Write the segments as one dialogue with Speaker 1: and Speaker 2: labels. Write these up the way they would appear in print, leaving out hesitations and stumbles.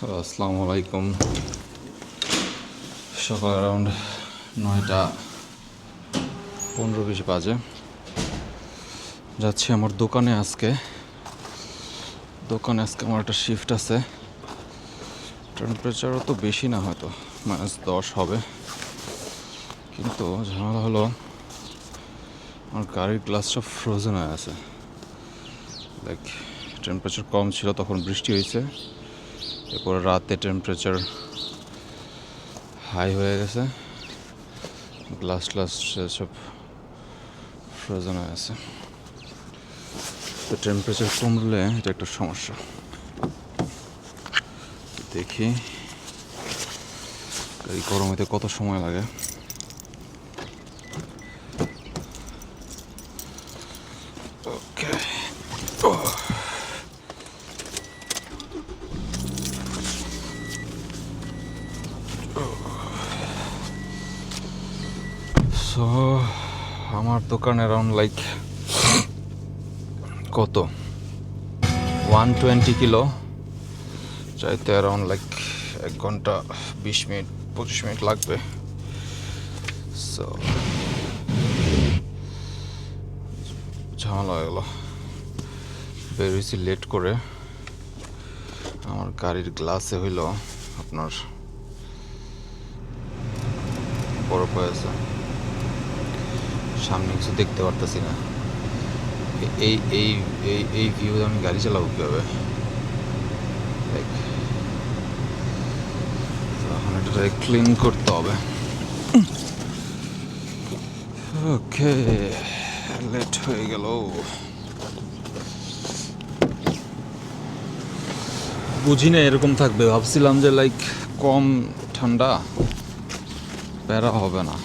Speaker 1: আসসালামু আলাইকুম। সকাল অ্যারাউন্ড 9:15-20 বাজে। যাচ্ছি আমার দোকানে। আজকে আমার একটা শিফট আছে। টেম্পারেচারও তো বেশি না, হয়তো -10 হবে, কিন্তু ঝামেলা হলো আমার গাড়ির গ্লাস সব ফ্রোজেন হয়ে আছে। লাইক টেম্পারেচার কম ছিল, তখন বৃষ্টি হয়েছে, এরপরে রাতে টেম্পারেচার হাই হয়ে গেছে, গ্লাস সব ফ্রোজেন হয়ে আছে। তো টেম্পারেচার কমলে এটা একটা সমস্যা। দেখি এই গরমেতে কত সময় লাগে। ওকে, সো আমার দোকান অ্যারাউন্ড লাইক কত 120 কিলো, চাইতে অ্যারাউন্ড লাইক 1 ঘন্টা 20 মিনিট 25 মিনিট লাগবে। সো ঝামেলা হয়ে গেল, বেরিয়েছি লেট করে। আমার গাড়ির গ্লাসে হইল আপনার বরফ হয়ে আছে, সামনে কিছু দেখতে পারতেছি না। এই এই এই এই ভিউ আমি গাড়ি চালাবো কীভাবে? এখন এটা ক্লিন করতে হবে। ওকে, লেট হয়ে গেল। বুঝি না এরকম থাকবে, ভাবছিলাম যে লাইক কম ঠান্ডা, প্যারা হবে না।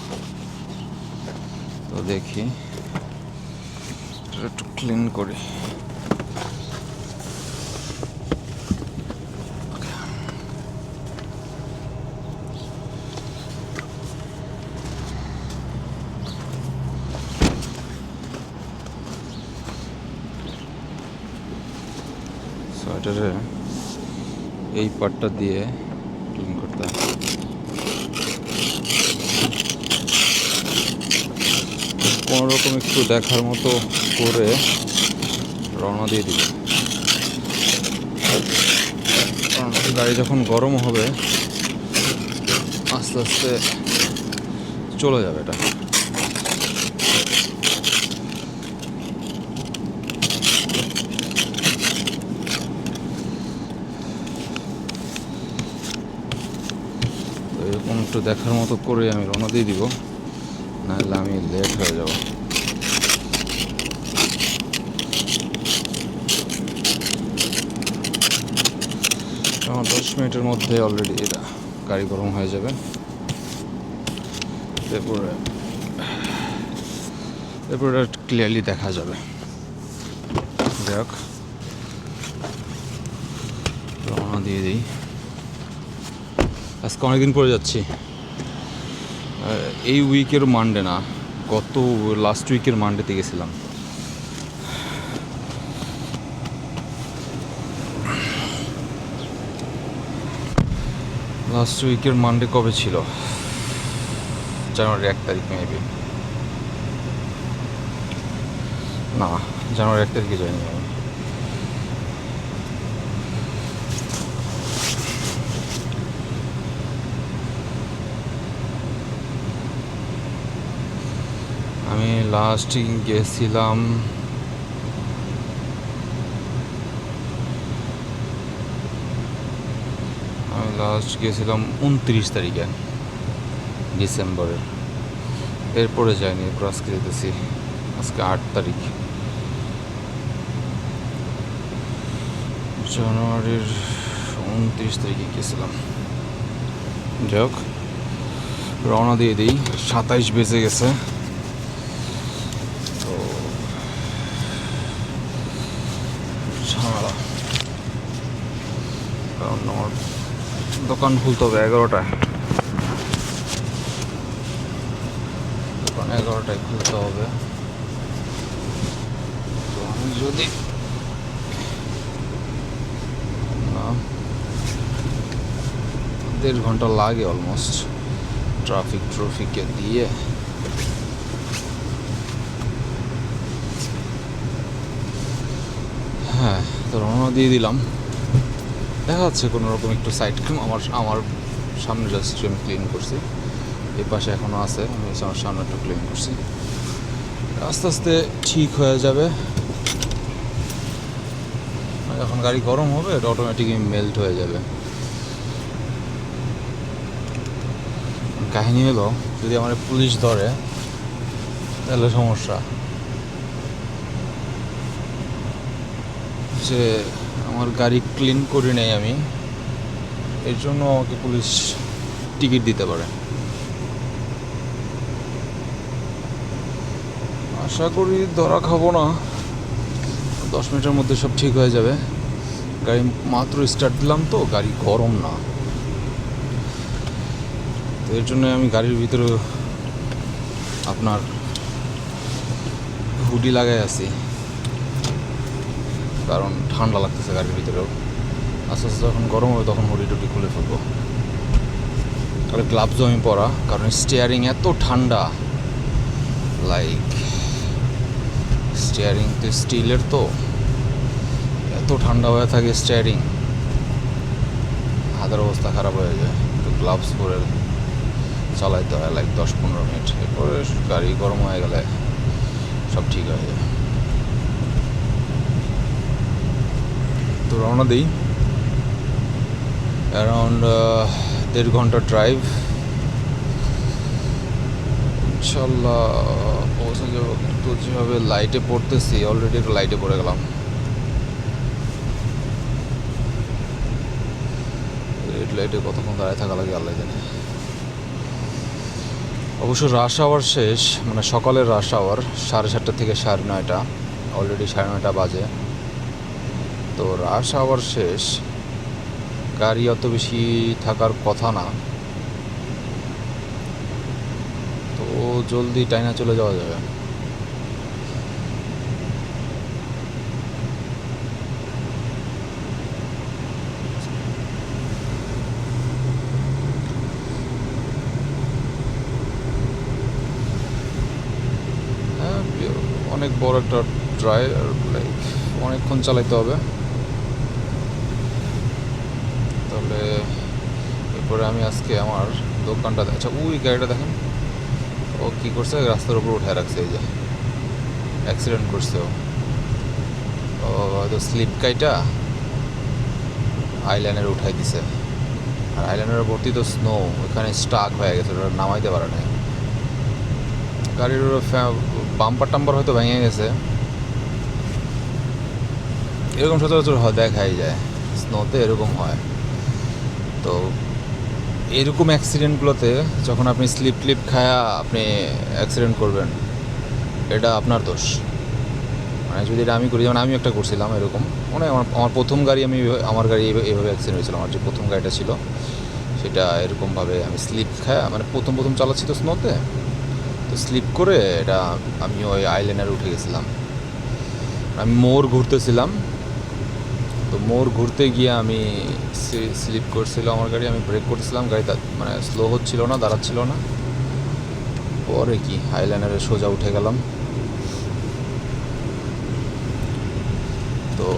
Speaker 1: তো দেখি একটু ক্লিন করি। সোয়েটারে এই পার্টটা দিয়ে ক্লিন করতে হবে। কোনোরকম একটু দেখার মতো করে রওনা দিয়ে দিবে। গাড়ি যখন গরম হবে আস্তে আস্তে চলে যাবে এটা। এরকম একটু দেখার মতো করে আমি রওনা দিয়ে দিব, নাহলে আমি লেট হয়ে যাব। আমার 10 মিনিটের মধ্যে অলরেডি এটা গাড়ি গরম হয়ে যাবে। এরপরে ক্লিয়ারলি দেখা যাবে। দেখ, রওনা দিয়ে দিই। আজকে অনেকদিন পরে যাচ্ছি। এই উইকের মানডে না, গত লাস্ট উইকের মানডেতে গেছিলাম। লাস্ট উইকের মানডে কবে ছিল? জানুয়ারি 1 তারিখ মেবি। না, জানুয়ারি 1 তারিখে যাইনি আমি। আমি লাস্ট গেছিলাম আমি লাস্ট গেছিলাম 29 তারিখে ডিসেম্বরের। এরপরে যাইনি, এরপর আজকে যেতেছি। আজকে 8 তারিখ জানুয়ারির 29 তারিখে গেছিলাম। যাই হোক, রওনা দিয়ে দিই। 27 বেজে গেছে। তো ঝামেলা, কারণ আমার দোকান খুলতে হবে 11টায়। দোকান 11টায় খুলতে হবে। তো আমি যদি না 1.5 ঘন্টা লাগে অলমোস্ট ট্রাফিকে দিয়ে। হ্যাঁ, তো রওনা দিয়ে দিলাম। দেখা যাচ্ছে কোনো রকম একটু সাইড আমার সামনে জাস্ট আমি ক্লিন করছি, এই পাশে এখনও আছে, আমি আমার সামনে একটু ক্লিন করছি। আস্তে আস্তে ঠিক হয়ে যাবে। যখন গাড়ি গরম হবে এটা অটোমেটিকলি মেল্ট হয়ে যাবে। কাহিনী হলো, যদি আমার পুলিশ ধরে তাহলে সমস্যা, যে আমার গাড়ি ক্লিন করি নাই আমি, এর জন্য আমাকে পুলিশ টিকিট দিতে পারে। আশা করি ধরা খাবো না, 10 মিনিটের মধ্যে সব ঠিক হয়ে যাবে। গাড়ি মাত্র স্টার্ট দিলাম, তো গাড়ি গরম না, তো এর জন্য আমি গাড়ির ভিতরে আপনার হুডি লাগাই আছি, কারণ ঠান্ডা লাগতেছে গাড়ির ভিতরেও। আস্তে আস্তে যখন গরম হবে তখন হুডি টুডি খুলে ফেলবো। আর গ্লাভসও আমি পরা, কারণ স্টিয়ারিং এত ঠান্ডা, লাইক স্টিয়ারিং তো স্টিলের, তো এত ঠান্ডা হয়ে থাকে স্টিয়ারিং, হাতের অবস্থা খারাপ হয়ে যায়। তো গ্লাভস পরে চালাইতে হয় লাইক 10-15 মিনিট, এরপরে গাড়ি গরম হয়ে গেলে সব ঠিক হয়ে যায়। তো রওনা দিই, অ্যারাউন্ড 1.5 ঘন্টা ড্রাইভ, ইনশাল্লাহ পৌঁছে যাবো। কিন্তু যেভাবে লাইটে পড়তেছি, অলরেডি একটু লাইটে পড়ে গেলাম। রেড লাইটে কতক্ষণ দাঁড়িয়ে থাকা লাগে আল্লাহ জানে। অবশ্য রাশ আওয়ার শেষ, মানে সকালের রাশ আওয়ার 7:30 থেকে 9:30, অলরেডি 9:30 বাজে। তো রাশ আওয়ার শেষ, গাড়ি অত বেশি থাকার কথা না, তো জলদি টাইনা চলে যাওয়া যাবে। হ্যাঁ, অনেক বড় একটা ড্রাইভ, লাইক অনেকক্ষণ চালাইতে হবে। তাহলে এরপরে আমি আজকে আমার দোকানটা, আচ্ছা ওই গাড়িটা দেখেন, ও কী করছে, রাস্তার উপর উঠে রাখছে, এই যে অ্যাক্সিডেন্ট করছে ও হয়তো স্লিপ কাইটা আইল্যান্ডের উঠাই দিছে। আর আইল্যান্ডের ভর্তি তো স্নো, ওখানে স্টাক হয়ে গেছে, ওটা নামাইতে পারে নাই। গাড়ির বাম্পার টাম্পার হয়তো ভেঙে গেছে, এরকম সচরাচর হয়, দেখাই যায় স্নোতে এরকম হয়। তো এরকম অ্যাক্সিডেন্টগুলোতে যখন আপনি স্লিপ টিপ খায়া আপনি অ্যাক্সিডেন্ট করবেন, এটা আপনার দোষ। মানে যদি এটা আমি করি, যেমন আমি একটা করছিলাম এরকম, মানে আমার প্রথম গাড়ি, আমার গাড়ি এইভাবে অ্যাক্সিডেন্ট হয়েছিল। আমার যে প্রথম গাড়িটা ছিল সেটা এরকমভাবে আমি স্লিপ খায়া, মানে প্রথম চালাচ্ছি তো স্নোতে, তো স্লিপ করে এটা আমি ওই আইল্যান্ডে উঠে গেছিলাম। আমি মোড় ঘুরতেছিলাম, তো মোড় ঘুরতে গিয়ে আমি স্লিপ করছিল আমার গাড়ি, আমি ব্রেক করতেছিলাম, গাড়ি মানে স্লো হচ্ছিল না, দাঁড়াচ্ছিল না। পরে কি আইল্যান্ডারে সোজা উঠে গেলাম। তো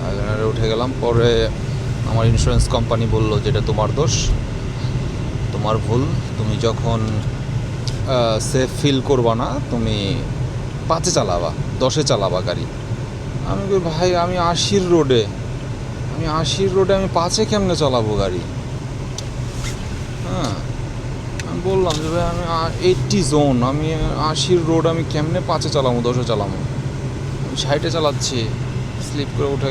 Speaker 1: আইল্যান্ডারে উঠে গেলাম, পরে আমার ইন্স্যুরেন্স কোম্পানি বলল যেটা তোমার দোষ, তোমার ভুল, তুমি যখন সেফ ফিল করবা না, তুমি 5-এ চালাবা, 10-এ চালাবা গাড়ি। আমি কই ভাই, আমি 80-র রোডে আমি 5-এ কেমনে চালাবো গাড়ি? হ্যাঁ, আমি বললাম যে ভাই আমি 80 জোন, আমি 80-র রোড আমি কেমনে 5-এ চালাবো, 10-এ চালাবো? আমি 60-এ চালাচ্ছি। স্লিপ করে উঠে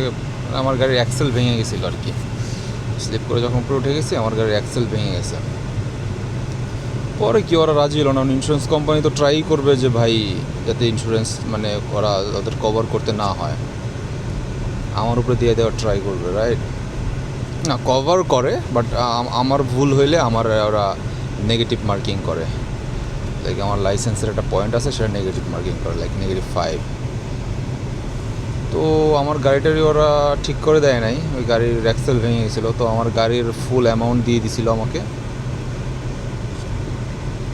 Speaker 1: আমার গাড়ির অ্যাক্সেল ভেঙে গেছিলো আর কি। স্লিপ করে যখন উপরে উঠে গেছি, আমার গাড়ির অ্যাক্সেল ভেঙে গেছে। পরে কি ওরা রাজি হলো না, ইন্স্যুরেন্স কোম্পানি তো ট্রাই করবে যে ভাই যাতে ইন্স্যুরেন্স মানে ওরা ওদের কভার করতে না হয়, আমার উপরে দিয়ে দেওয়ার ট্রাই করবে, রাইট? না, কভার করে, বাট আমার ভুল হইলে আমার ওরা নেগেটিভ মার্কিং করে। লাইক আমার লাইসেন্সের একটা পয়েন্ট আছে, সেটা নেগেটিভ মার্কিং করে, লাইক -5। তো আমার গাড়িটারই ওরা ঠিক করে দেয় নাই, ওই গাড়ির অ্যাক্সেল ভেঙে গেছিলো। তো আমার গাড়ির ফুল অ্যামাউন্ট দিয়ে দিছিল আমাকে,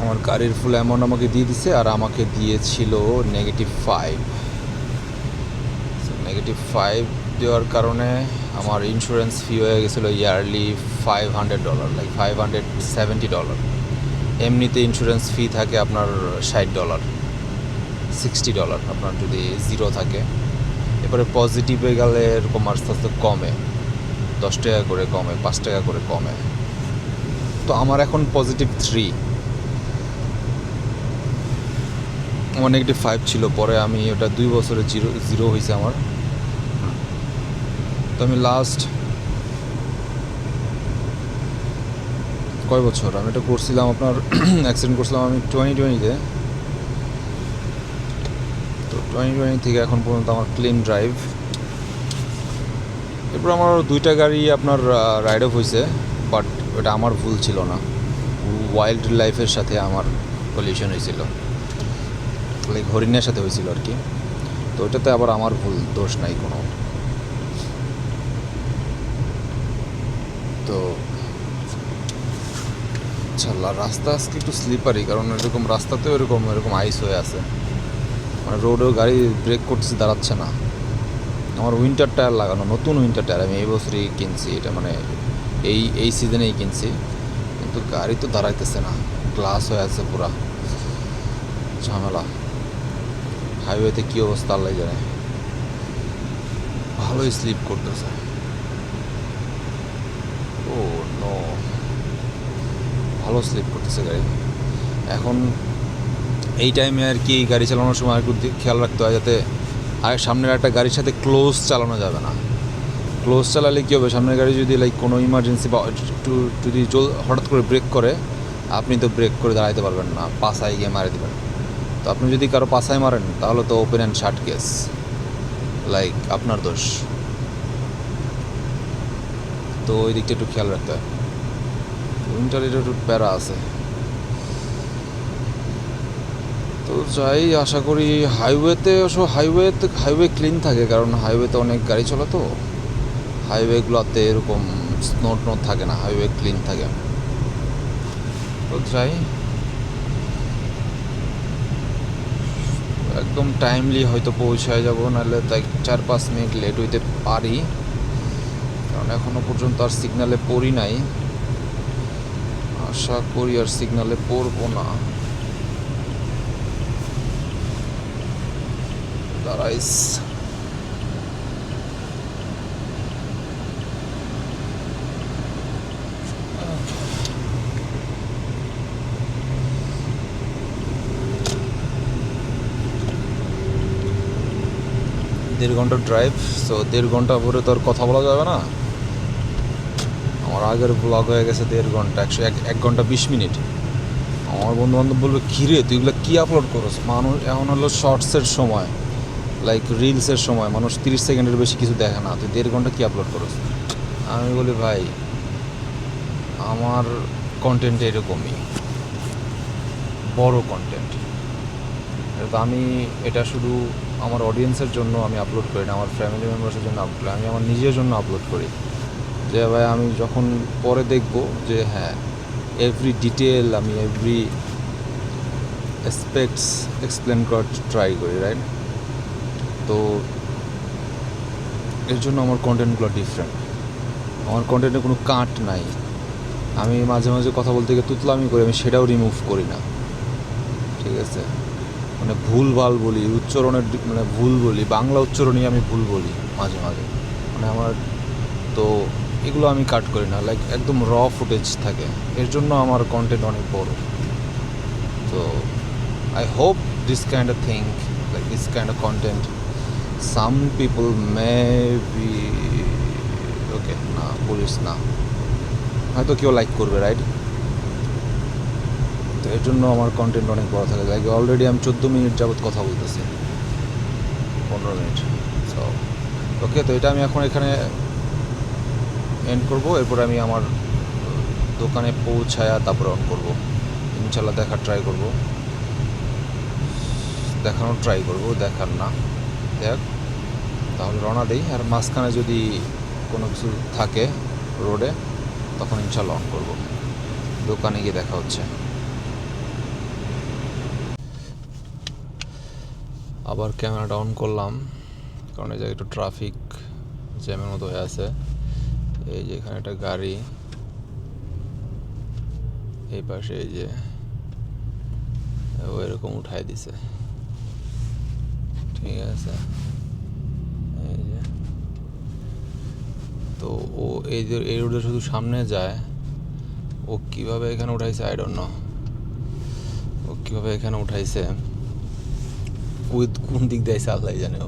Speaker 1: আমার গাড়ির ফুল অ্যামাউন্ট আমাকে দিয়ে দিছে, আর আমাকে দিয়েছিল -5। -5 দেওয়ার কারণে আমার ইন্স্যুরেন্স ফি হয়ে গেছিলো ইয়ারলি $500, লাইক $570। এমনিতে ইন্স্যুরেন্স ফি থাকে আপনার $60, $60 আপনার যদি জিরো থাকে। এরপরে পজিটিভে গেলে এরকম আস্তে আস্তে কমে, 10 টাকা করে কমে, 5 টাকা করে কমে। তো আমার এখন +3, আমার -5 ছিল, পরে আমি ওটা 2 বছরে জিরো হয়েছে আমার। তো আমি লাস্ট কয় বছর আমি এটা করছিলাম, আপনার অ্যাক্সিডেন্ট করছিলাম আমি 2020-তে। তো 2020 থেকে এখন পর্যন্ত আমার ক্লিন ড্রাইভ। এরপর আমার 2টা গাড়ি আপনার রাইড অফ হয়েছে, বাট ওটা আমার ভুল ছিল না, ওয়াইল্ড লাইফের সাথে আমার কলিশন হয়েছিল, লাইক হরিণের সাথে হয়েছিল আর কি। তো ওইটাতে আবার আমার ভুল, দোষ নাই কোনো। তো ইনশাল্লাহ রাস্তা আজকে একটু স্লিপারি, কারণ এরকম রাস্তাতেও এরকম আইস হয়ে আছে, মানে রোডেও গাড়ি ব্রেক করতেছে, দাঁড়াচ্ছে না। আমার উইন্টার টায়ার লাগানো, নতুন উইন্টার টায়ার আমি এই বছরই কিনছি, এটা মানে এই সিজনেই কিনছি, কিন্তু গাড়ি তো দাঁড়াইতেছে না, গ্লাস হয়ে আছে পুরা, ঝামেলা। হাইওয়েতে কী অবস্থা আল্লাহ জানে, ভালোই স্লিপ করতেছে। ও নো, ভালো স্লিপ করতেছে গাড়ি। এখন এই টাইমে আর কি গাড়ি চালানোর সময় একটু খেয়াল রাখতে হয়, যাতে আর সামনের একটা গাড়ির সাথে ক্লোজ চালানো যাবে না। ক্লোজ চালালে কী হবে, সামনের গাড়ি যদি লাইক কোনো ইমার্জেন্সি বা একটু যদি হঠাৎ করে ব্রেক করে, আপনি তো ব্রেক করে দাঁড়াইতে পারবেন না, পাশায় গিয়ে মারে দেবেন। তো আপনি যদি কারো পাশায় মারেন, তাহলে তো open and shut case, like আপনার দোষ। তো ওই দিকটা একটু খেয়াল রাখতে হয়। উইন্টার এটা একটু প্যারা আছে। তো যাই, আশা করি হাইওয়েতে হাইওয়ে ক্লিন থাকে, কারণ হাইওয়েতে অনেক গাড়ি চলে, তো হাইওয়েগুলোতে এরকম স্নো থাকে না, হাইওয়ে ক্লিন থাকে। তো যাই, একদম টাইমলি হয়তো পৌঁছায় যাব, নাহলে তাই 4-5 মিনিট লেট হইতে পারি, কারণ এখনও পর্যন্ত আর সিগনালে পড়ি নাই। আশা করি আর সিগনালে পড়বো না। দাঁড়াইস, দেড় ঘন্টার ড্রাইভ, সো 1.5 ঘন্টা পরে তো আর কথা বলা যাবে না। আমার আগের ব্লগ হয়ে গেছে 1.5 ঘন্টা, 1 ঘন্টা 20 মিনিট। আমার বন্ধু বান্ধব বলবে, কিরে তুই এগুলো কী আপলোড করছ? মানুষ এখন হলো শর্টসের সময়, লাইক রিলসের সময়, মানুষ 30 সেকেন্ডের বেশি কিছু দেখে না, তুই 1.5 ঘন্টা কী আপলোড করছ? আমি বলি, ভাই আমার কন্টেন্ট এরকমই, বড় কন্টেন্ট। তো আমি এটা শুধু আমার অডিয়েন্সের জন্য আমি আপলোড করি না, আমার ফ্যামিলি মেম্বার্সের জন্য আপলোড করি, আমি আমার নিজের জন্য আপলোড করি, যে ভাই আমি যখন পরে দেখব যে হ্যাঁ এভরি ডিটেল, আমি এভরি অ্যাসপেক্টস এক্সপ্লেন করার ট্রাই করি, রাইট? তো এর জন্য আমার কন্টেন্টগুলো ডিফারেন্ট, আমার কন্টেন্টে কোনো কাট নাই। আমি মাঝে মাঝে কথা বলতে গিয়ে তুতলামি করি, আমি সেটাও রিমুভ করি না, ঠিক আছে? মানে ভুলভাল বলি, উচ্চারণের মানে ভুল বলি, বাংলা উচ্চারণই আমি ভুল বলি মাঝে মাঝে, মানে আমার, তো এগুলো আমি কাট করি না, লাইক একদম র ফুটেজ থাকে, এর জন্য আমার কন্টেন্ট অনেক বড়। তো I hope this kind of thing, like this kind of content some people may be okay, না বলিস না, হয়তো কেউ লাইক করবে, রাইট? তো এর জন্য আমার কন্টেন্ট অনেক বড় থাকে, লাইক অলরেডি আমি 14 মিনিট যাবত কথা বলতেছি, 15 মিনিট। সো ওকে, তো এটা আমি এখন এখানে এন্ড করব, এরপর আমি আমার দোকানে পৌঁছায়া তারপরে অন করব, ইনশাল্লাহ দেখার ট্রাই করব। দেখানোর ট্রাই করবো, দেখার না দেখ, তাহলে রওনা দিই। আর মাঝখানে যদি কোনো কিছু থাকে রোডে তখন ইনশাল্লাহ অন করবো। দোকানে গিয়ে দেখা হচ্ছে। আবার ক্যামেরাটা অন করলাম, কারণ এই জায়গায় একটু ট্রাফিক জ্যামের মতো হয়ে আছে। এই যে এখানে একটা গাড়ি, এই পাশে এই যে ও এরকম উঠাই দিছে, ঠিক আছে। এই যে তো ও এই যে এই রোডে শুধু সামনে যায়, ও কিভাবে এখানে উঠাইছে আই ডোন্ট নো। ও কিভাবে এখানে উঠাইছে, কোন দিক দিয়ে আল্লাহ জানে। ও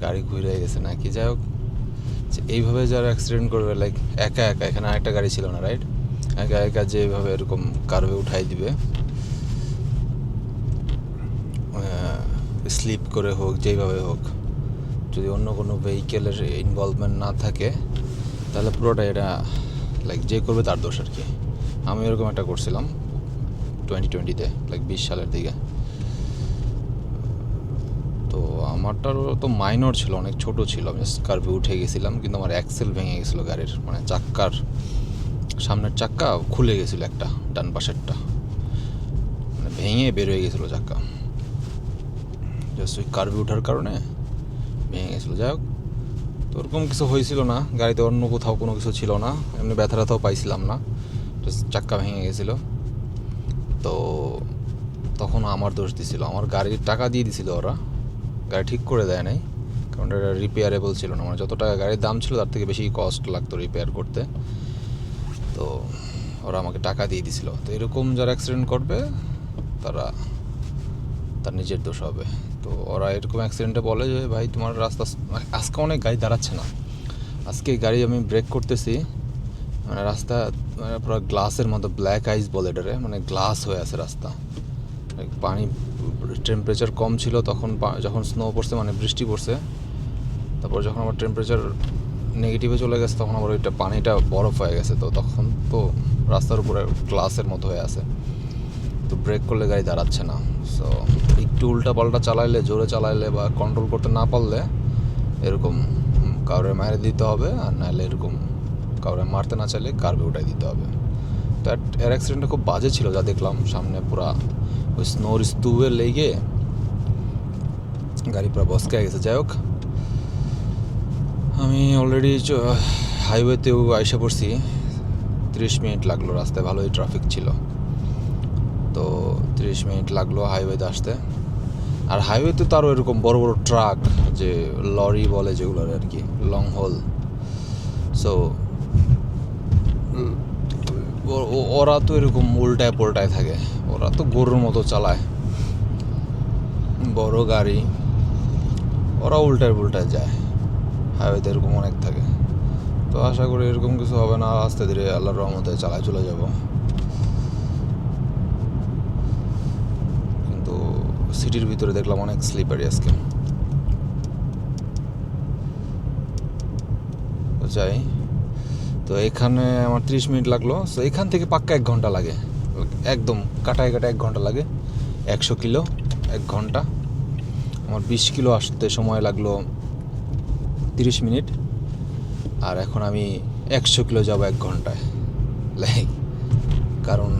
Speaker 1: গাড়ি ঘুরে গেছে নাকি, যাই হোক। এইভাবে যারা অ্যাক্সিডেন্ট করবে, লাইক একা একা, এখানে আরেকটা গাড়ি ছিল না, রাইট, একা একা যেভাবে এরকম কার্ভে উঠাই দিবে, স্লিপ করে হোক যেইভাবে হোক, যদি অন্য কোনো ভেহিকেলের ইনভলভমেন্ট না থাকে তাহলে পুরোটা এটা লাইক যে করবে তার দোষ আর কি। আমি এরকম একটা করছিলাম 2020-তে, লাইক 20 সালের দিকে। তো আমারটারও তো মাইনর ছিল, অনেক ছোট ছিল, আমি কার্ভে উঠে গেছিলাম, কিন্তু আমার অ্যাক্সেল ভেঙে গেছিলো গাড়ির, মানে চাক্কার সামনের চাক্কা খুলে গেছিলো একটা, ডান পাশেরটা মানে ভেঙে বের হয়ে গেছিলো চাক্কা, জাস্ট ওই কার্ভে ওঠার কারণে ভেঙে গেছিলো। যাই হোক, তো ওরকম কিছু হয়েছিল না, গাড়িতে অন্য কোথাও কোনো কিছু ছিল না, এমনি ব্যথা ব্যথাও পাইছিলাম না, জাস্ট চাক্কা ভেঙে গেছিলো। তো তখন আমার দোষ দিছিল, আমার গাড়ির টাকা দিয়ে দিছিল ওরা, গাড়ি ঠিক করে দেয় নাই, কারণ এটা রিপেয়ারেবল ছিল না, মানে যত টাকা গাড়ির দাম ছিল তার থেকে বেশি কস্ট লাগতো রিপেয়ার করতে। তো ওরা আমাকে টাকা দিয়ে দিছিল। তো এরকম যারা অ্যাক্সিডেন্ট করবে তারা তার নিজের দোষ হবে। তো ওরা এরকম অ্যাক্সিডেন্টে বলে যে ভাই তোমার রাস্তা, আজকে অনেক গাড়ি দাঁড়াচ্ছে না, আজকে গাড়ি আমি ব্রেক করতেছি, মানে রাস্তা মানে পুরো গ্লাসের মতো, ব্ল্যাক আইস বলে এটারে, মানে গ্লাস হয়ে আছে রাস্তা। পানি টেম্পারেচার কম ছিল তখন, যখন স্নো পড়ছে মানে বৃষ্টি পড়ছে, তারপর যখন আমার টেম্পারেচার নেগেটিভে চলে গেছে তখন আবার ওইটা পানিটা বরফ হয়ে গেছে, তো তখন তো রাস্তার উপরে গ্লাসের মতো হয়ে আছে, তো ব্রেক করলে গাড়ি দাঁড়াচ্ছে না। সো একটু উল্টা পাল্টা চালাইলে, জোরে চালাইলে বা কন্ট্রোল করতে না পারলে এরকম কাউরে মারে দিতে হবে, আর নাহলে এরকম কাউরে মারতে না চাইলে কার্ভে উঠাই দিতে হবে। তো এর অ্যাক্সিডেন্টটা খুব বাজে ছিল, যা দেখলাম সামনে পুরা ওই স্নোর স্তূপে লেগে গাড়ি পুরো বসকে গেছে। যাই হোক, আমি অলরেডি হাইওয়েতেও আইসা পড়ছি, 30 মিনিট লাগলো, রাস্তায় ভালোই ট্রাফিক ছিল, তো 30 মিনিট লাগলো হাইওয়েতে আসতে। আর হাইওয়েতে তো আরও এরকম বড় বড় ট্রাক, যে লরি বলে যেগুলোর আর কি, লং হোল। সো ওরা তো এরকম উল্টায় পোল্টায় থাকে, ওরা তো গরুর মতো চালায় বড় গাড়ি, ওরা উল্টায় পোল্টায় যায়, হাইওয়েতে এরকম অনেক থাকে। তো আশা করি এরকম কিছু হবে না, আস্তে ধীরে আল্লাহর রহমতে চালায় চলে যাব। কিন্তু সিটির ভিতরে দেখলাম অনেক স্লিপারি আজকে। তো যাই, তো এখানে আমার 30 মিনিট লাগলো, সো এখান থেকে পাক্কা 1 ঘন্টা লাগে, একদম কাটায় কাটায় 1 ঘন্টা লাগে। 100 কিলো 1 ঘন্টা, আমার 20 কিলো আসতে সময় লাগলো 30 মিনিট, আর এখন আমি 100 কিলো যাবো 1 ঘন্টায়, লাইক কারণ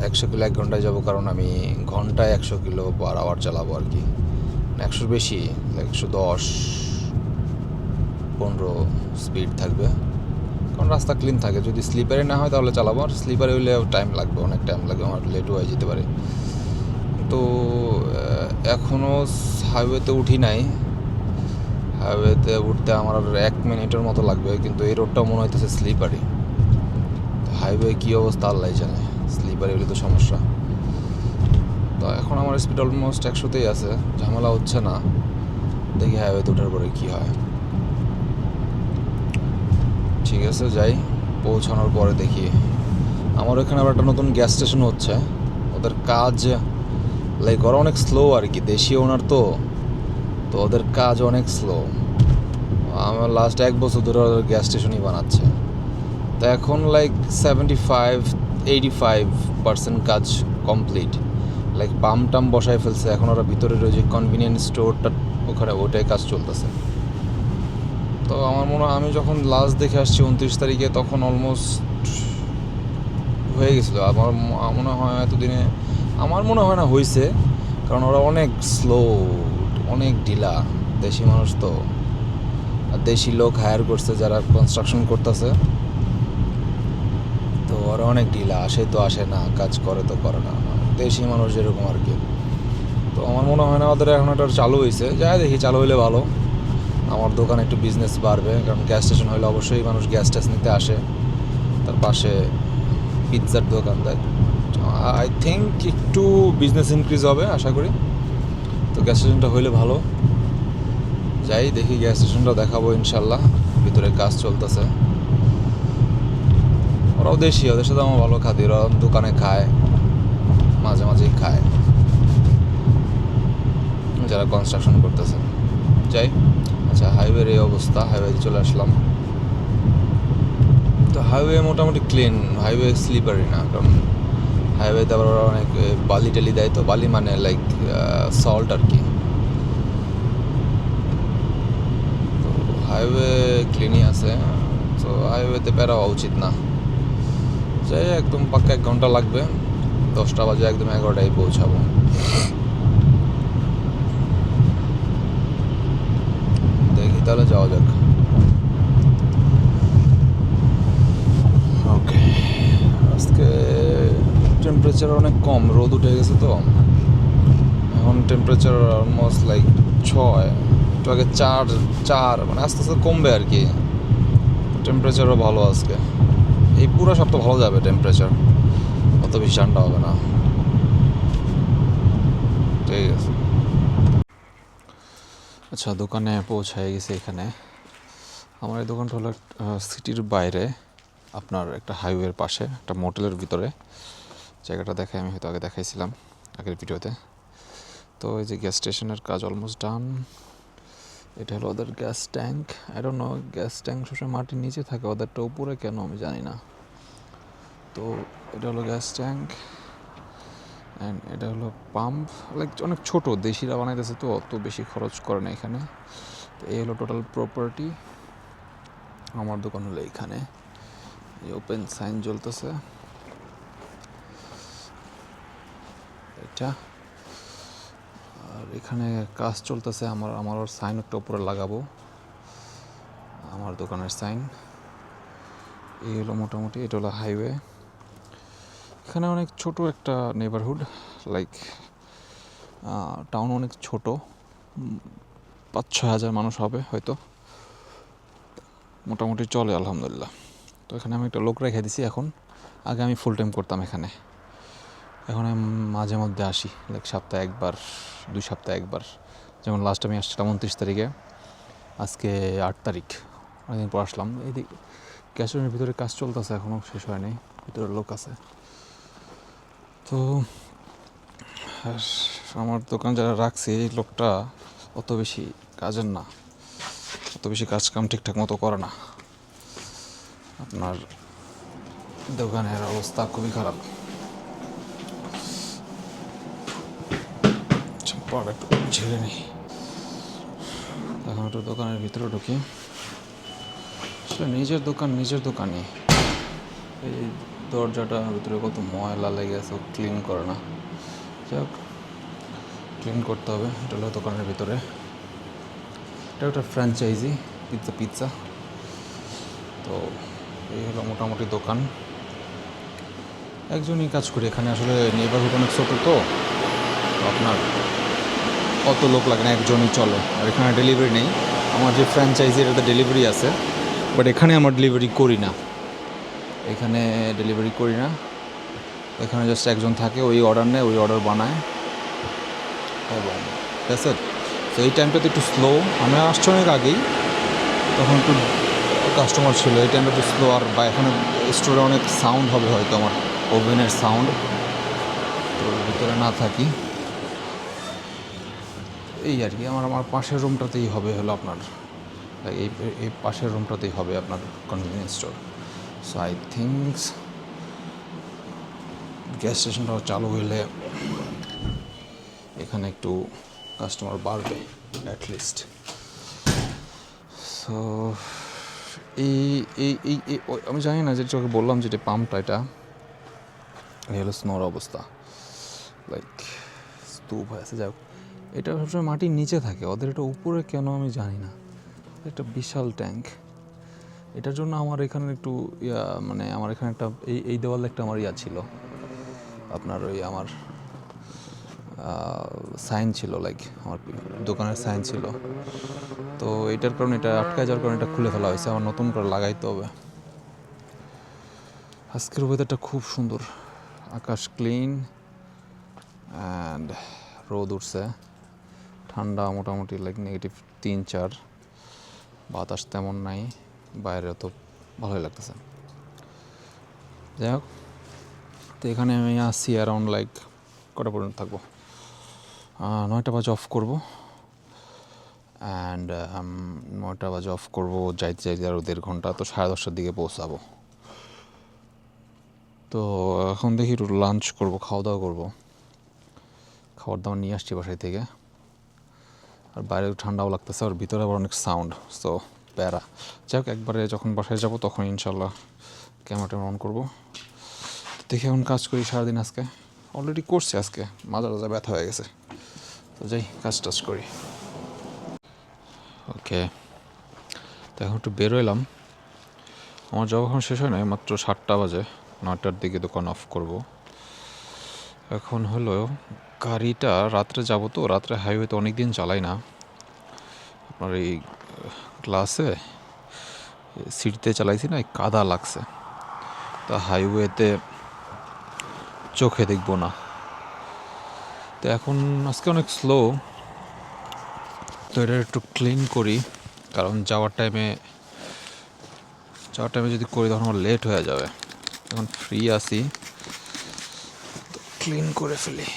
Speaker 1: 100 কিলো 1 ঘন্টায় যাবো, কারণ আমি ঘন্টায় 100 কিলো পার আওয়ার চালাবো আর কি, 100 বেশি, 110-15 স্পিড থাকবে, কারণ রাস্তা ক্লিন থাকে। যদি স্লিপারে না হয় তাহলে চালাবো, আর স্লিপারে হইলে টাইম লাগবে, অনেক টাইম লাগবে, আমার লেটও হয়ে যেতে পারে। তো এখনও হাইওয়েতে উঠি নাই, হাইওয়েতে উঠতে আমার আর 1 মিনিটের মতো লাগবে, কিন্তু এই রোডটাও মনে হইতেছে স্লিপারি। হাইওয়ে কী অবস্থা আল্লাহ জানে, স্লিপারি হলে তো সমস্যা। তো এখন আমার স্পিড অলমোস্ট 100তেই আছে, ঝামেলা হচ্ছে না, দেখি হাইওয়েতে ওঠার পরে কী হয়। ঠিক আছে, যাই, পৌঁছানোর পরে দেখি। আমার এখানে আবার একটা নতুন গ্যাস স্টেশন হচ্ছে, ওদের কাজ লাইক ওরা অনেক স্লো আর কি, দেশীয় ওনার তো ওদের কাজ অনেক স্লো। আমার লাস্ট 1 বছর ধরে ওদের গ্যাস স্টেশনই বানাচ্ছে, তো এখন লাইক 75-85% কাজ কমপ্লিট, লাইক পাম্প টাম বসায় ফেলছে, এখন ওরা ভিতরের ওই যে কনভিনিয়েন্স স্টোরটা ওখানে ওটাই কাজ চলতেছে। তো আমার মনে হয় আমি যখন লাস্ট দেখে আসছি 29 তারিখে, তখন অলমোস্ট হয়ে গেছিলো। আমার মনে হয় এতদিনে আমার মনে হয় না হয়েছে, কারণ ওরা অনেক স্লো, অনেক ঢিলা। দেশি মানুষ তো, আর দেশি লোক হায়ার করছে যারা কনস্ট্রাকশন করতেছে, তো ওরা অনেক ঢিলা। আসে তো আসে না, কাজ করে তো করে না, দেশি মানুষ যেরকম আর কি। তো আমার মনে হয় না ওদের এখন এটা চালু হয়েছে, যাই দেখি চালু হইলে ভালো। আমার দোকানে একটু বিজনেস বাড়বে, কারণ গ্যাস স্টেশন হলে অবশ্যই মানুষ গ্যাস ট্যাস নিতে আসে। তার পাশে পিৎজার দোকান দেয়, আই থিঙ্ক একটু বিজনেস ইনক্রিজ হবে আশা করি। তো গ্যাস স্টেশনটা হইলে ভালো। যাই দেখি, গ্যাস স্টেশনটা দেখাবো ইনশাল্লাহ। ভিতরে কাজ চলতেছে। ওরাও দেশি, ওদের সাথে আমার ভালো খাতি, ওরা দোকানে খায়, মাঝে মাঝেই খায় যারা কনস্ট্রাকশন করতেছে। যাই, আচ্ছা, হাইওয়ের এই অবস্থা, হাইওয়ে চলে আসলাম। তো হাইওয়ে মোটামুটি ক্লিন, হাইওয়ে স্লিপারি না, কারণ হাইওয়েতে আবার ওরা অনেক বালি টালি দেয়। তো বালি মানে লাইক সল্ট আর কি। তো হাইওয়ে ক্লিনই আছে, তো হাইওয়েতে প্যারা হওয়া উচিত না। যাই, একদম পাক্কা 1 ঘন্টা লাগবে, 10টা বাজে একদম 11টায় পৌঁছাবো। দেখি তাহলে যাওয়া যাক। ওকে, আজকে টেম্পারেচার অনেক কম, রোদ উঠে গেছে। তো এখন টেম্পারেচার অলমোস্ট লাইক 6, একটু আগে 4, মানে আস্তে আস্তে কমবে আর কি। টেম্পারেচারও ভালো আজকে, এই পুরো সপ্তাহ ভালো যাবে টেম্পারেচার, অত বেশি ঠান্ডা হবে না। ঠিক আছে, আচ্ছা, দোকানে পৌঁছায় গেছে। এখানে আমার এই দোকানটা হলো সিটির বাইরে, আপনার একটা হাইওয়ের পাশে, একটা মোটেলের ভিতরে। জায়গাটা দেখাই, আমি হয়তো আগে দেখাইছিলাম আগের ভিডিওতে। তো এই যে গ্যাস স্টেশনের কাজ অলমোস্ট ডান। এটা হলো ওদের gas tank. I don't know, gas tank সবসময় মাটির নিচে থাকে, ওদেরটা উপরে কেন আমি জানি না। তো এটা হলো গ্যাস ট্যাঙ্ক, অ্যান্ড এটা হলো পাম্প। লাইক অনেক ছোট, দেশিরা বানাইতেছে তো অত বেশি খরচ করে না এখানে। তো এই হলো টোটাল প্রপার্টি। আমার দোকান হলো এইখানে, এই ওপেন সাইন জ্বলতেছে এটা। আর এখানে কাজ চলতেছে, আমার সাইন একটা উপরে লাগাবো, আমার দোকানের সাইন। এই হলো মোটামুটি, এটা হলো হাইওয়ে। এখানে অনেক ছোট একটা নেবারহুড, লাইক টাউন অনেক ছোট, 5-6 হাজার মানুষ হবে হয়তো, মোটামুটি চলে আলহামদুলিল্লাহ। তো এখানে আমি একটা লোক রেখে দিছি এখন। আগে আমি ফুল টাইম করতাম এখানে, এখন আমি মাঝে মধ্যে আসি, লাইক সপ্তাহে 1বার, 2 সপ্তাহে 1বার। যেমন লাস্ট আমি আসছিলাম 29 তারিখে, আজকে 8 তারিখ, অনেকদিন পর আসলাম। এইদিকে গ্যাসের ভিতরে কাজ চলতেছে, এখনও শেষ হয়নি, ভিতরে লোক আছে। তো আমার দোকান যারা রাখছে, এই লোকটা অত বেশি কাজের না, অত বেশি কাজ কাম ঠিকঠাক মতো করে না। আপনার দোকানের অবস্থা খুবই খারাপ। পরে একটু ঝেড়ে নিই, এখন একটু দোকানের ভিতরে ঢুকি। আসলে নিজের দোকানই, এই দরজাটার ভিতরে কত ময়লা লেগে আছে, ক্লিন করে না। যাক, ক্লিন করতে হবে। এটা হলো দোকানের ভিতরে, এটা একটা ফ্র্যাঞ্চাইজি, পিৎজা। তো এই হলো মোটামুটি দোকান। একজনই কাজ করি এখানে, আসলে নেবারহুড অনেক ছোটো, তো আপনার অত লোক লাগে না, একজনই চলে। আর এখানে ডেলিভারি নেই, আমার যে ফ্র্যাঞ্চাইজি এটাতে ডেলিভারি আছে, বাট এখানে আমার ডেলিভারি করি না, এখানে ডেলিভারি করি না। এখানে জাস্ট একজন থাকে, ওই অর্ডার নেয়, ওই অর্ডার বানায় এবং দ্যাটস ইট। তো এই টাইমটাতে একটু স্লো, আমি আসছি অনেক আগেই, তখন একটু কাস্টমার ছিল, এই টাইমটা একটু স্লো। আর বা এখানে স্টোরে অনেক সাউন্ড হবে হয়তো, আমার ওভেনের সাউন্ড, তো ভিতরে না থাকি এই আর কি। আমার পাশের রুমটাতেই হবে হলো আপনার, এই পাশের রুমটাতেই হবে আপনার convenience store. So I thinks gas স্টেশনটাও চালু হইলে এখানে একটু কাস্টমার বাড়বে অ্যাটলিস্ট। সো এই এই এই আমি জানি না, যেটা তোকে বললাম যেটা পাম্পটা, এটা এই হলো স্নোর অবস্থা, লাইক স্তূপ হয়ে আছে। যাই হোক, এটা সবসময় মাটির নিচে থাকে, ওদের এটা উপরে কেন আমি জানি না। একটা বিশাল ট্যাঙ্ক, এটার জন্য আমার এখানে একটু মানে আমার এখানে একটা এই দেওয়ালে একটা আমার ছিল, আপনার ওই আমার সাইন ছিল, লাইক আমার দোকানের সাইন ছিল। তো এটার কারণে, এটা আটকায় যাওয়ার কারণে এটা খুলে ফেলা হয়েছে, আমার নতুন করে লাগাইতে হবে। আজকের ওয়েদারটা খুব সুন্দর, আকাশ ক্লিন অ্যান্ড রোদ উঠছে, ঠান্ডা মোটামুটি, লাইক -3-4, বাতাস তেমন নাই, বাইরে তো ভালোই লাগতেছে। যাই হোক, তো এখানে আমি আসছি অ্যারাউন্ড লাইক কটা পর্যন্ত থাকবো, 9টা বাজে অফ করবো। অ্যান্ড 9টা বাজে অফ করবো, যাইতে যাইতে আরও 1.5 ঘন্টা, তো 10:30টার দিকে পৌঁছাবো। তো এখন দেখি একটু লাঞ্চ করবো, খাওয়া দাওয়া করবো, খাবার দাবার নিয়ে আসছি বাসায় থেকে। আর বাইরে ঠান্ডাও লাগতেছে, আর ভিতরে আবার অনেক সাউন্ড, সো প্যারা। যাই হোক, একবারে যখন বাসায় যাবো তখন ইনশাল্লাহ ক্যামেরাটা অন করবো। দেখি এখন কাজ করি সারাদিন, আজকে অলরেডি করছি, আজকে মাজা ব্যথা হয়ে গেছে, তো যাই কাজ টাজ করি। ওকে, তো এখন একটু বেরোলাম, আমার জব এখন শেষ হয় না, মাত্র 7টা বাজে, 9টার দিকে দোকান অফ করব। এখন হলো গাড়িটা রাত্রে যাব, তো রাত্রে হাইওয়েতে অনেক দিন চালাই না, আপনার এই গ্লাসে সিটতে চালাইছি না, এই কাদা লাগছে, তা হাইওয়েতে চোখে দেখবো না। তো এখন আজকে অনেক স্লো, তো এটা একটু ক্লিন করি, কারণ যাওয়ার টাইমে যদি করি তখন আমার লেট হয়ে যাবে। এখন ফ্রি আছি, তো ক্লিন করে ফেলি।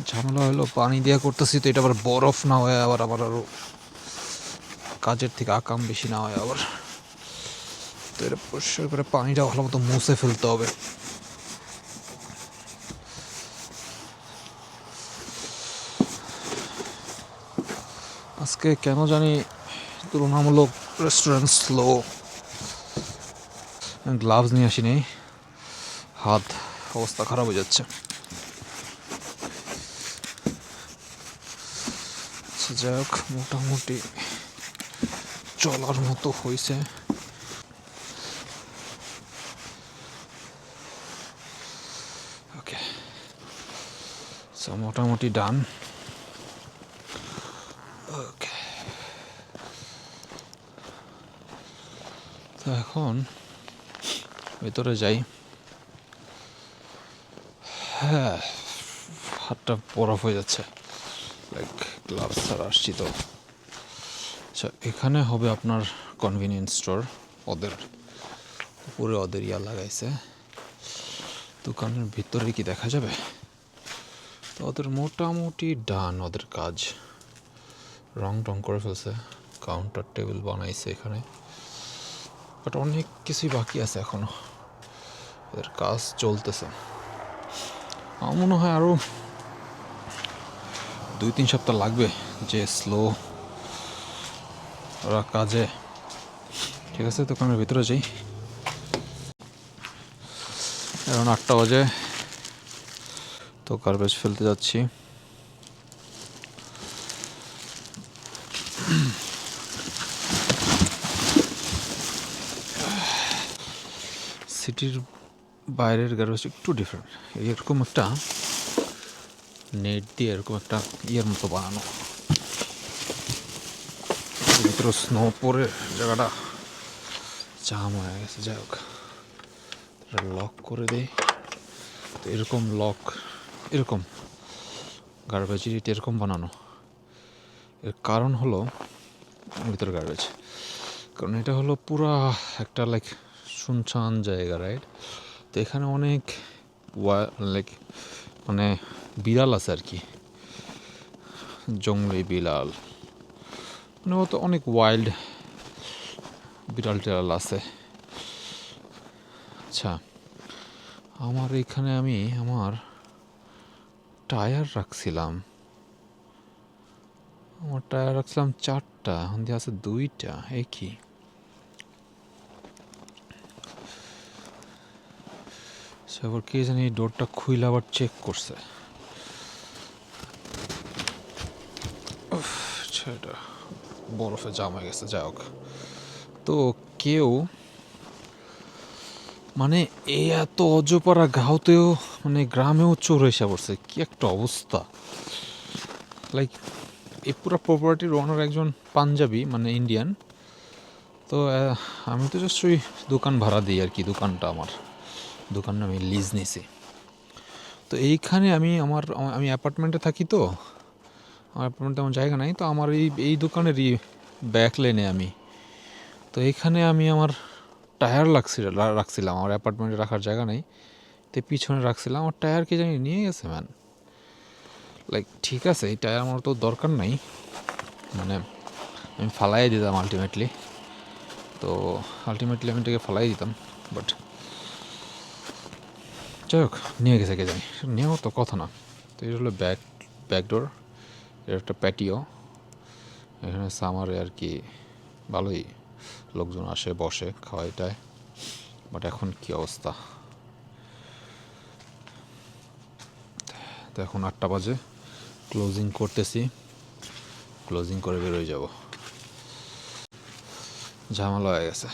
Speaker 1: ঝামেলা হলো পানি দিয়ে করতেছি, তো এটা আবার বরফ না হয়, আবার আরও কাজের থেকে আকাম বেশি না হয় আবার, তো এটা পরিষ্কার করে পানিটা ভালো মতো মুছে ফেলতে হবে। আজকে কেন জানি তুলনামূলক রেস্টুরেন্ট স্লো। গ্লাভস নিয়ে আসিনি, হাত অবস্থা খারাপ হয়ে যাচ্ছে। যাই হোক, মোটামুটি চলার মতো হয়েছে। ওকে, সো মোটামুটি ডান। ওকে, তো এখন ভেতরে যাই। হ্যাঁ, হাতটা বরফ হয়ে যাচ্ছে, লাইক গ্লাভস ছাড়া আসছি তো। আচ্ছা, এখানে হবে আপনার কনভিনিয়েন্স স্টোর, ওদের উপরে ওদের লাগাইছে, দোকানের ভিতরে কি দেখা যাবে? তো ওদের মোটামুটি ডান, ওদের কাজ রং টং করে ফেলছে, কাউন্টার টেবিল বানাইছে এখানে, বাট অনেক কিছুই বাকি আছে এখনো, ওদের কাজ চলতেছে। আমার মনে হয় আরও 2-3 সপ্তাহ লাগবে, যে স্লো ওরা কাজে। ঠিক আছে, দোকানের ভিতরে যাই। এখন 8টা বাজে, তো গার্বেজ ফেলতে যাচ্ছি। সিটির বাইরের গার্বেজ একটু ডিফারেন্ট, এরকম একটা নেট দিয়ে এরকম একটা ইয়ের মতো বানানো, ভিতরে স্নো পরে জায়গাটা জাম হয়ে গেছে। যাই হোক, লক করে দেই, তো এরকম লক, এরকম গার্বেজ এরকম বানানো, এর কারণ হলো ভিতরে গার্বেজ, কারণ এটা হলো পুরা একটা লাইক শুনশান জায়গা, রাইট? তো এখানে অনেক লাইক মানে বিড়াল আছে আর কি, জঙ্গলি বিড়াল, মানে ও তো অনেক ওয়াইল্ড বিড়াল টিড়াল আছে। আচ্ছা, আমার এখানে আমি আমার টায়ার রাখছিলাম? আমার টায়ার রাখছিলাম 4টা, এখন দিয়ে আছে 2টা। এই কি সেবার কে জানি ডোরটা খুইলে আবার চেক করছে। সেটা বরফে জাম হয়ে গেছে। যাই হোক, তো কেউ মানে এই এত অজপাড়া গাঁওতেও মানে গ্রামেও চোর এসে পড়ছে, কি একটা অবস্থা। লাইক এই পুরো প্রপার্টির ওনার একজন পাঞ্জাবি, মানে ইন্ডিয়ান। তো আমি তো জাস্ট ওই দোকান ভাড়া দিই আর কি, দোকানটা আমার দোকানটা আমি লিজ নিছি। তো এইখানে আমি অ্যাপার্টমেন্টে থাকি, তো আমার অ্যাপার্টমেন্টে আমার জায়গা নাই, তো আমার এই দোকানেরই ব্যাক লেনে আমি, তো এইখানে আমি আমার টায়ার রাখছিলাম। আমার অ্যাপার্টমেন্টে রাখার জায়গা নেই, তো পিছনে রাখছিলাম। আমার টায়ার কে জানি নিয়ে গেছে ম্যান। লাইক ঠিক আছে, এই টায়ার আমার তো দরকার নাই, মানে আমি ফালাই দিতাম আলটিমেটলি। তো আলটিমেটলি আমি এটাকে ফালাই দিতাম, বাট যাই হোক, নিয়ে গেছে কে জানি, নেওয়ার তো কথা না। তো এটা হলো ব্যাকডোর, এর একটা প্যাটিও। এখানে সামারে আর কি ভালোই লোকজন আসে, বসে, খাওয়াইটায়। বাট এখন কি অবস্থা, তো এখন 8টা বাজে, ক্লোজিং করতেছি, ক্লোজিং করে বেরোয় যাব। ঝামেলা হয়ে গেছে।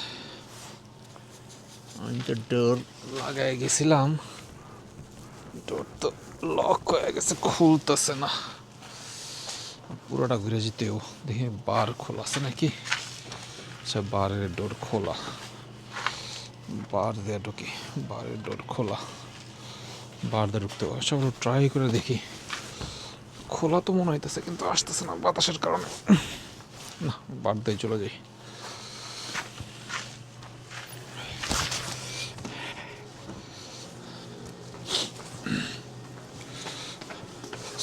Speaker 1: আমি তো ডোর লাগাই গেছিলাম, ডোর তো লক হয়ে গেছে, খুলতেছে না। পুরোটা ঘুরে যেতেও দেখি বার খোলা আছে নাকি। আচ্ছা, বারের ডোর খোলা, বার দিয়ে ঢুকি, বারের ডোর খোলা, বার দিয়ে ঢুকতে হবে। সব ট্রাই করে দেখি, খোলা তো মনে হইতেছে, কিন্তু আসতেছে না বাতাসের কারণে। না, বার দিয়ে চলে যাই।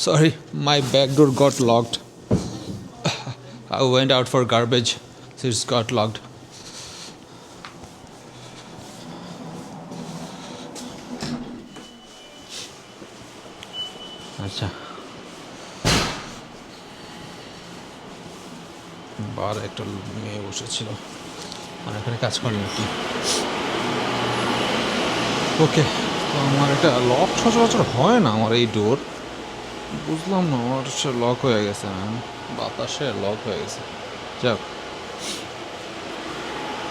Speaker 1: Sorry, my back door got locked. I went out for garbage, so it's got locked. আচ্ছা, বার একটা মেয়ে বসেছিল, মানে এখানে কাজ করেন আর কি। ওকে, তো আমার এটা লক সচরাচর হয় না, আমার এই ডোর, বুঝলাম না, আমার সে লক হয়ে গেছে, বাতাসে লক হয়ে গেছে। যাক,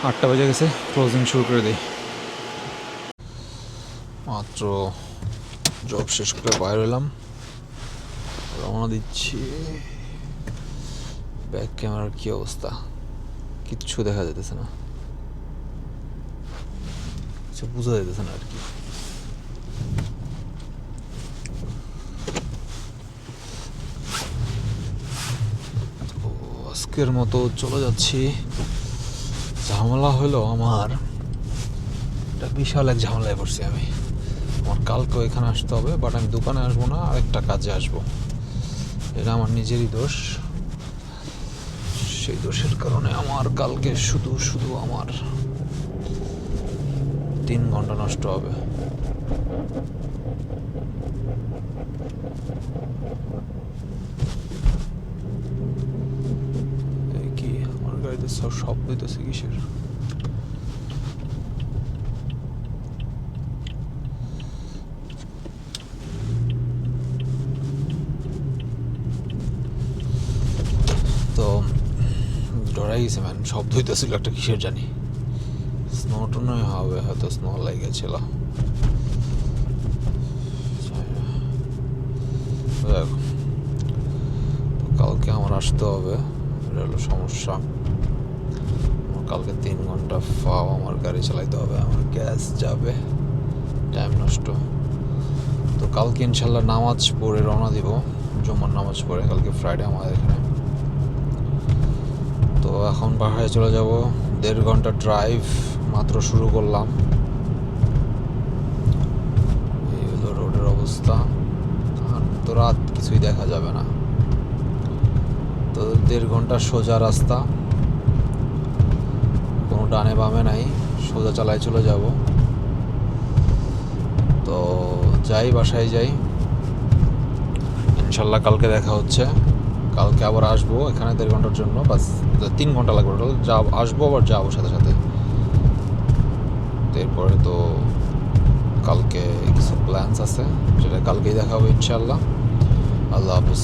Speaker 1: 8টা বেজে গেছে, ক্লোজিং শুরু করে দিই। মাত্র জব শেষ করে বাইর হলাম, রওনা দিচ্ছি। ব্যাক ক্যামেরার কি অবস্থা, কিচ্ছু দেখা যেতেছে না, কিছু বোঝা যেতেছে না আর কি। আজকের মতো চলে যাচ্ছি। ঝামেলা হলো আমার, একটা বিশাল এক ঝামেলায় পড়ছি আমি। আমার কালকেও এখানে আসতে হবে, বাট আমি দোকানে আসবো না, আরেকটা কাজে আসবো। এটা আমার নিজেরই দোষ। সেই দোষের কারণে আমার কালকে শুধু শুধু আমার 3 ঘন্টা নষ্ট হবে। কি আমার গাড়িতে সব শব্দ হইতেছে কিসের? তো ডরাই গেছে ম্যান, শব্দ হইতেছিল একটা কিসের জানি, স্নো টনই হবে হয়তো, স্নো লেগেছিল। কালকে আমার আসতে হবে, এটা হলো সমস্যা। আমার কালকে 3 ঘন্টা ফাও আমার গাড়ি চালাইতে হবে, আমার গ্যাস যাবে, টাইম নষ্ট। তো কালকে ইনশাল্লাহ নামাজ পড়ে রওনা দিব, জুমার নামাজ পড়ে। কালকে ফ্রাইডে আমাদের এখানে। তো এখন বাসায় চলে যাব, 1.5 ঘন্টা ড্রাইভ, মাত্র শুরু করলাম। এই হলো রোডের অবস্থা, আর তো রাত কিছুই দেখা যাবে না। তো 1.5 ঘন্টা সোজা রাস্তা, কোনো ডানে বামে নাই, সোজা চালায় চলে যাব। তো যাই, বাসায় যাই,
Speaker 2: ইনশাল্লাহ কালকে দেখা হচ্ছে। কালকে আবার আসবো এখানে 1.5 ঘন্টার জন্য, বাস 3 ঘন্টা লাগবে টোটাল। আসবো আবার যাবো সাথে সাথে। এরপরে তো কালকে কিছু প্ল্যানস আছে, যেটা কালকেই দেখা হবে ইনশাল্লাহ। আল্লাহ হাফিজ।